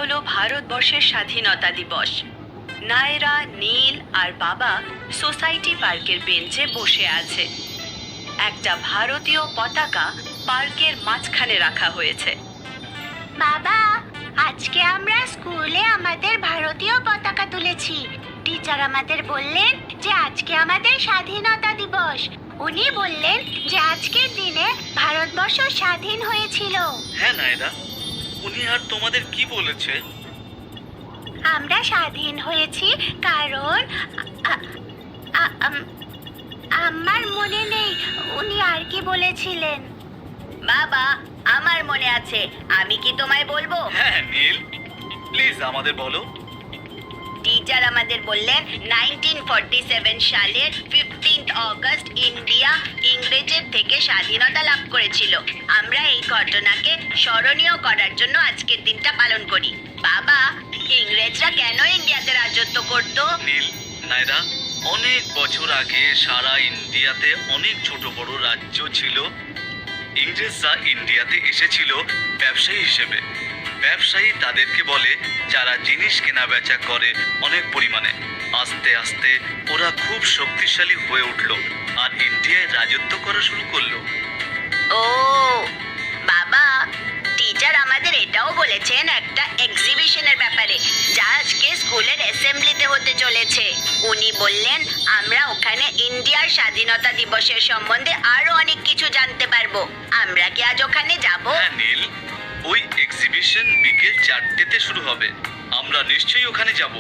হলো ভারতবর্ষের স্বাধীনতা দিবস। নায়রা, নীল আর বাবা সোসাইটি পার্কের বেঞ্চে বসে আছে। একটা ভারতীয় পতাকা পার্কের মাঝখানে রাখা হয়েছে। বাবা, আজকে আমরা স্কুলে আমাদের ভারতীয় পতাকা তুলেছি। টিচার আমাদের বললেন যে আজকে আমাদের স্বাধীনতা দিবস। উনি বললেন যে আজকের দিনে ভারতবর্ষ স্বাধীন হয়েছিল। হ্যাঁ নায়রা, উনি আর তোমাদের কি বলেছে? আমরা স্বাধীন হয়েছি কারণ আ- আ- আম- আমার মনে নেই উনি আর কি বলেছিলেন। বাবা, আমার মনে আছে, আমি কি তোমায় বলবো? হ্যাঁ নীল, প্লিজ আমাদের বলো। টিচার আমাদের বললেন 1947 সালের 15 অগস্ট ইন্ডিয়া ইংরেজের থেকে স্বাধীনতা লাভ করেছিল। আমরা এই ঘটনাকে স্মরণীয় করার জন্য আজকের দিনটা পালন করি। বাবা, ইংরেজরা কেন ইন্ডিয়াতে রাজত্ব করত? নীল, নায়রা, অনেক বছর আগে সারা ইন্ডিয়াতে অনেক ছোট বড় রাজ্য ছিল। ইংরেজরা ইন্ডিয়াতে এসেছিল ব্যবসায়ী হিসেবে। ব্যবসায়ী তাদেরকে বলে যারা জিনিস কেনা বেচা করে অনেক পরিমাণে। আস্তে আস্তে ওরা খুব শক্তিশালী হয়ে উঠলো আর ইন্ডিয়ায় রাজত্ব করা শুরু করলো। ও বাবা, টিচার আমাদের এটাও বলেছেন একটা এক্সিবিশনের ব্যাপারে, যা আজকে স্কুলের অ্যাসেম্বলিতে হতে চলেছে। উনি বললেন আমরা ওখানে ইন্ডিয়ার স্বাধীনতা দিবসের সম্বন্ধে আরো অনেক কিছু জানতে পারবো। আমরা কি আজ ওখানে যাব? হ্যাঁ নীল, ওই এক্সিবিশন বিকেল 4টেতে শুরু হবে। আমরা নিশ্চয়ই ওখানে যাব।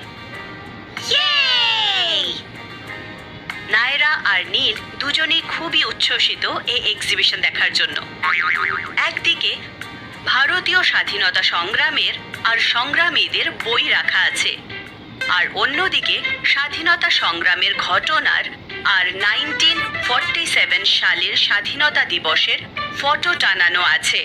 ইয়েই! নায়রা আর নীল দুজনেই খুবই উচ্ছ্বসিত এই এক্সিবিশন দেখার জন্য। একদিকে ভারতীয় স্বাধীনতা সংগ্রামের আর সংগ্রামীদের বই রাখা আছে, আর অন্যদিকে স্বাধীনতা সংগ্রামের ঘটনার আর 1947 সালের স্বাধীনতা দিবসের ফটো টানানো আছে।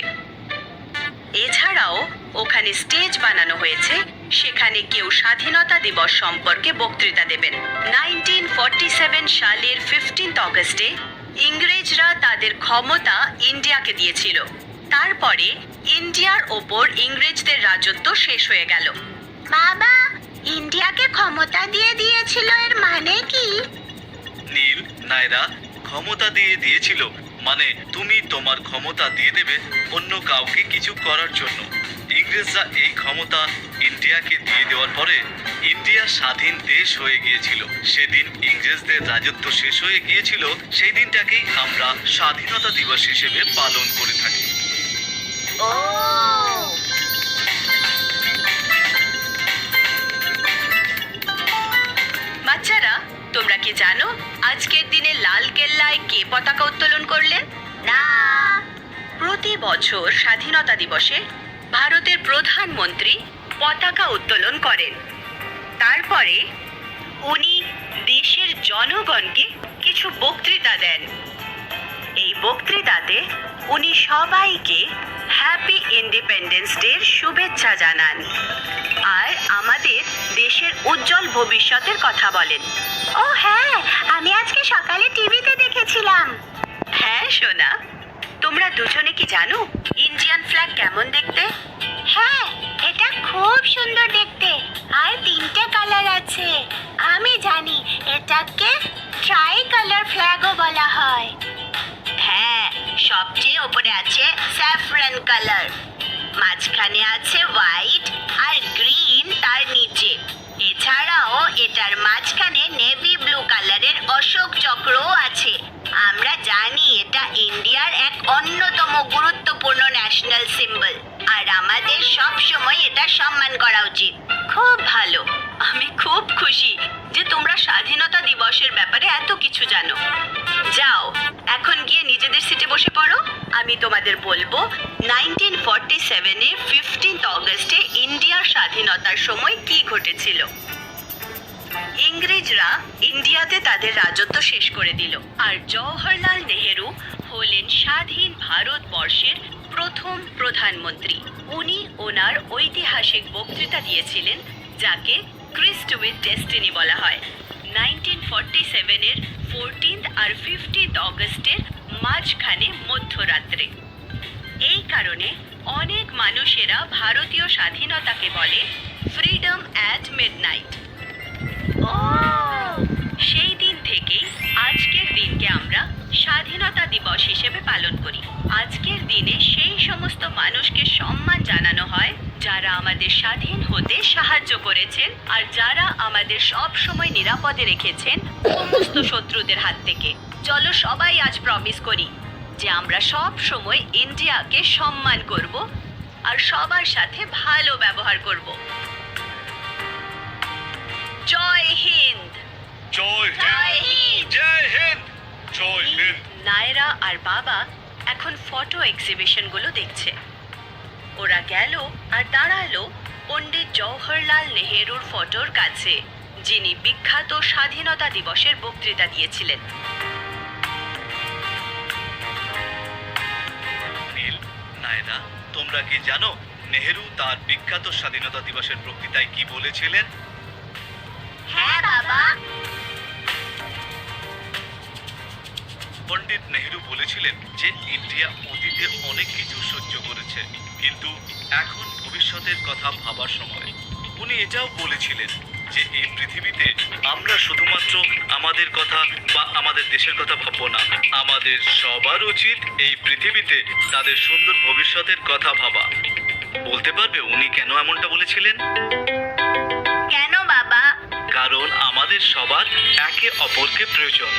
এছাড়াও ওখানে স্টেজ বানানো হয়েছে, সেখানে কেউ স্বাধীনতা দিবস সম্পর্কে বক্তৃতা দেবেন। 1947 সালের 15 অগস্টে ইংরেজরা তাদের ক্ষমতা ইন্ডিয়াকে দিয়েছিল। তারপরে ইন্ডিয়ার ওপর ইংরেজদের রাজত্ব শেষ হয়ে গেল। বাবা, ইন্ডিয়াকে ক্ষমতা দিয়ে দিয়েছিল এর মানে কি? নীল, নায়রা, ক্ষমতা দিয়ে দিয়েছিল মানে তুমি তোমার ক্ষমতা দিয়ে দেবে অন্য কাউকে কিছু করার জন্য। ইংরেজরা এই ক্ষমতা ইন্ডিয়াকে দিয়ে দেওয়ার পরে ইন্ডিয়া স্বাধীন দেশ হয়ে গিয়েছিল। সেদিন ইংরেজদের রাজত্ব শেষ হয়ে গিয়েছিল। সেই দিনটাকেই আমরা স্বাধীনতা দিবস হিসেবে পালন করে থাকি। ও বাচ্চারা, তোমরা কি জানো আজকের দিনে লাল কেল্লায় কে পতাকা উত্তোলন করলেন? না। প্রতি বছর স্বাধীনতা দিবসে ভারতের প্রধানমন্ত্রী পতাকা উত্তোলন করেন। তারপরে উনি দেশের জনগণকে কিছু বক্তৃতা দেন। এই বক্তৃতাতে উনি সবাইকে হ্যাপি ইন্ডিপেন্ডেন্স ডের শুভেচ্ছা জানান আর আমাদের দেশের উজ্জ্বল ভবিষ্যতের কথা বলেন। ও হ্যাঁ, আমি আজকে সকালে টিভিতে দেখেছিলাম। হ্যাঁ সোনা, তোমরা দুজনে কি জানো ইন্ডিয়ান ফ্ল্যাগ কেমন দেখতে? হ্যাঁ, এটা খুব সুন্দর দেখতে আর 3টে কালার আছে। আমি জানি এটাকে ট্রাই কালার ফ্ল্যাগও বলা হয়। হ্যাঁ, সবচেয়ে উপরে আছে স্যাফরন কালার, মাঝখানে আছে হোয়াইট আর গ্রিন তার নিচে। এছাড়াও এটার মাঝখানে নেভি ব্লু কালারের অশোক চক্রও আছে। আমরা জানি এটা ইন্ডিয়ার এক অন্যতম গুরুত্বপূর্ণ ন্যাশনাল সিম্বল আর আমাদের সব সময় এটা সম্মান করা উচিত। খুব ভালো, আমি খুব খুশি যে তোমরা স্বাধীনতা দিবসের ব্যাপারে এত কিছু জানো। যাও এখন গিয়ে নিজেদের সিটে বসে পড়ো। আমি তোমাদের বলবো 1947-এ 15 অগস্টে ইন্ডিয়ার স্বাধীনতার সময় কি ঘটেছিল। ইংরেজরা ইন্ডিয়াতে তাদের রাজত্ব শেষ করে দিল আর জওহরলাল নেহেরু হলেন স্বাধীন ভারতবর্ষের প্রথম প্রধানমন্ত্রী। উনি ওনার ঐতিহাসিক বক্তৃতা দিয়েছিলেন, যাকে ক্রিস্ট উইথ ডেস্টিনি বলা হয়। 1947-এর 14 আর 15 অগস্টের মাঝখানে মধ্যরাত্রে। এই কারণে অনেক মানুষেরা ভারতীয় স্বাধীনতাকে বলে ফ্রিডম অ্যাট মিডনাইট। ও সেই দিন থেকেই আজকের দিনকে আমরা স্বাধীনতা দিবস হিসেবে পালন করি। আজকের দিনে সেই সমস্ত মানুষকে সম্মান জানানো হয় যারা আমাদের স্বাধীন হতে সাহায্য করেছেন আর যারা আমাদের সব সময় নিরাপদে রেখেছেন সমস্ত শত্রুদের হাত থেকে। চলো সবাই আজ প্রমিস করি যে আমরা সব সময় ইন্ডিয়াকে সম্মান করব আর সবার সাথে ভালো ব্যবহার করব। জয় হিন্দ। জয় জয় হিন্দ। জয় হিন্দ। জয় হিন্দ। নায়রা আর বাবা এখন ফটো এক্সিবিশনগুলো দেখছে। ওরা গেল আর দাঁড়ালো পণ্ডিত জওহরলাল নেহেরুর ফটোর কাছে, যিনি বিখ্যাত স্বাধীনতা দিবসের বক্তৃতা দিয়েছিলেন। নীল, নায়রা, তোমরা কি জানো নেহেরু তার বিখ্যাত স্বাধীনতা দিবসের বক্তৃতায় কি বলেছিলেন? হ্যাঁ বাবা। পণ্ডিত নেহেরু বলেছিলেন যে ইন্ডিয়া অতীতে অনেক কিছু সহ্য করেছে, কিন্তু এখন ভবিষ্যতের কথা ভাবার সময়। উনি এটাও বলেছিলেন যে এই পৃথিবীতে আমরা শুধুমাত্র আমাদের কথা বা আমাদের দেশের কথা ভাববো না, আমাদের সবার উচিত এই পৃথিবীতে তাদের সুন্দর ভবিষ্যতের কথা ভাবা। বলতে পারবে উনি কেন এমনটা বলেছিলেন? কেন বাবা? কারণ আমাদের সবার একে অপরকে প্রয়োজন।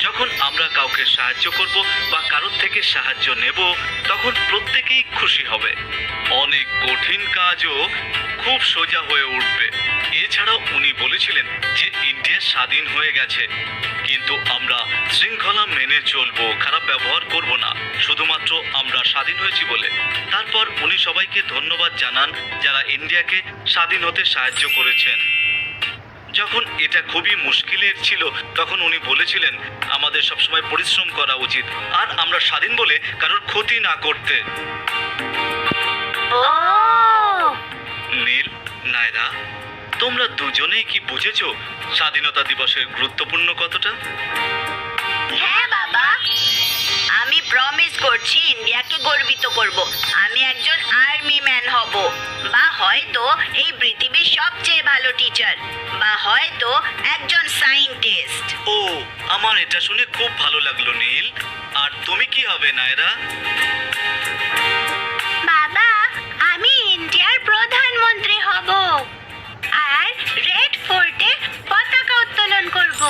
যখন আমরা কাউকে সাহায্য করব বা কারোর থেকে সাহায্য নেব, তখন প্রত্যেকেই খুশি হবে। অনেক কঠিন কাজও খুব সোজা হয়ে উঠবে। এছাড়াও উনি বলেছিলেন যে ইন্ডিয়া স্বাধীন হয়ে গেছে, কিন্তু আমরা শৃঙ্খলা মেনে চলবো, খারাপ ব্যবহার করব না, শুধুমাত্র আমরা স্বাধীন হয়েছি বলে। তারপর উনি সবাইকে ধন্যবাদ জানান যারা ইন্ডিয়াকে স্বাধীন হতে সাহায্য করেছেন। যখন এটা খুবই মুশকিলের ছিল, তখন উনি বলেছিলেন আমাদের সবসময় পরিশ্রম করা উচিত আর আমরা স্বাধীন বলে কারোর ক্ষতি না করতে। ও নীল, নায়রা, তোমরা দুজনেই কি বুঝেছো স্বাধীনতা দিবসের গুরুত্বপূর্ণ কতটা? হ্যাঁ বাবা। আমি প্রমিস করছি ইন্ডিয়াকে গর্বিত করব। আমি একজন আর্মি ম্যান হব, বা হয়তো এই পৃথিবীর সবচেয়ে ভালো টিচার, বা হয়তো একজন সায়েন্টিস্ট। ও, আমার এটা শুনে খুব ভালো লাগলো নীল। আর তুমি কি হবে নায়রা? বাবা, আমি ইন্ডিয়ার প্রধানমন্ত্রী হব আর রেড ফোর্টে পতাকা উত্তোলন করব।